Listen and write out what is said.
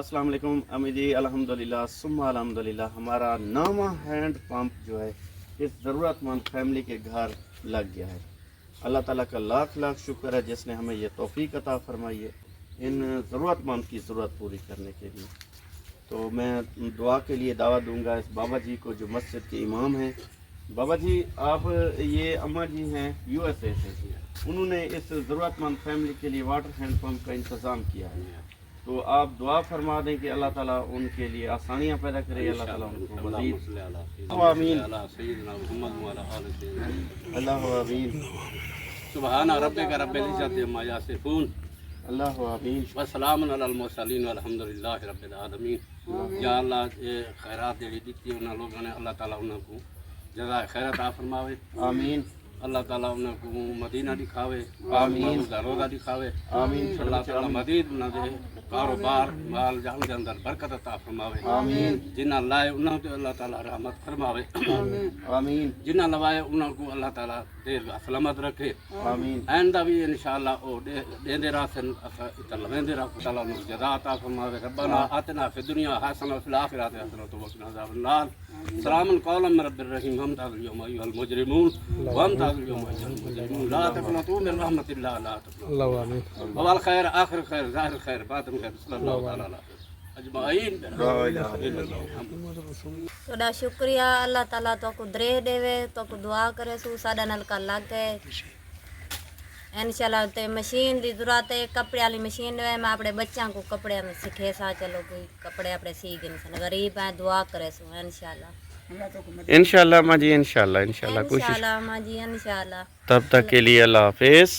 अस्सलाम वालेकुम अमी जी, अल्हम्दुलिल्लाह सुम्मा अल्हम्दुलिल्लाह हमारा नामा हैंड पंप जो है इस ज़रूरतमंद फैमिली के घर लग गया है। अल्लाह ताला का लाख लाख शुक्र है जिसने हमें ये तौफीक अता फरमाई है इन ज़रूरतमंद की ज़रूरत पूरी करने के लिए। तो मैं दुआ के लिए दावा दूंगा इस बाबा जी को जो मस्जिद के इमाम हैं। बाबा जी, आप ये अम्मा जी हैं USA से, उन्होंने इस ज़रूरतमंद फैमिली के लिए वाटर हैंड पंप का इंतज़ाम किया है। तो आप दुआ फरमा दें कि अल्लाह ताला उनके लिए आसानियाँ पैदा करे, अल्लाह ताला उनको मज़ीद आमीन अल्लाह आमीन सुबहान रब्बिका रब्बिल इज्जति अम्मा यसिफून अल्लाह आमीन व सलामुन अलल मुरसलीन वल्हम्दुलिल्लाहि रब्बिल आलमीन। या अल्लाह ये खैरात जेड़ी दी उन्हां लोगों ने अल्लाह ताला उन्हां को जज़ाए खैर अता फरमावे आमीन अल्लाह ताला उन्हां को मदीना दिखावे आमीन रोज़ा दिखावे आमीन अल्लाह ताला मज़ीद उन्हां दे कारोबार माल जान के अंदर बरकत अता फरमावे आमीन जिन्हां लाए उन्हां ते अल्लाह ताला रहमत फरमावे आमीन जिन्हां लवाए उन्हां को अल्लाह ताला देर सलामत रखे आमीन आइंदा भी इंशाअल्लाह ओ देंदे रासन असा इतलवेंदे रास ताला उन्हें जज़ा अता फरमावे। रब्बना आतिना फिद दुनिया हसना व फिल आखिरति हसना व क़िना अज़ाबन नार। सलामुन कौलन मिन रब्बिर रहीम। हमताज़ुल यौमा अय्युहल मुजरिमून व हमताज़ुल यौमा अय्युहल मुजरिमून ला तक़नतू मिन रहमतिल्लाह ला तक़नतू अल्लाह आमीन अव्वल खैर आखिर खैर ज़ाहिर खैर बातिन खैर सल्लल्लाहु अलैहि अजमाइन। थोड़ा शुक्रिया अल्लाह ताला तो को दरे देवे तो को दुआ करे सू साडा नलका लग गए इंशाल्लाह। ते मशीन दी जरूरत है, कपड़े वाली मशीन है, मैं अपने बच्चों को कपड़े में सिखे सा चलो कोई कपड़े अपने सी गए सन गरीब है दुआ करे सू इंशाल्लाह इंशाल्लाह माँ जी इंशाल्लाह इंशाल्लाह कोशिश इंशाल्लाह माँ जी इंशाल्लाह। तब तक के लिए अल्लाह हाफिज़।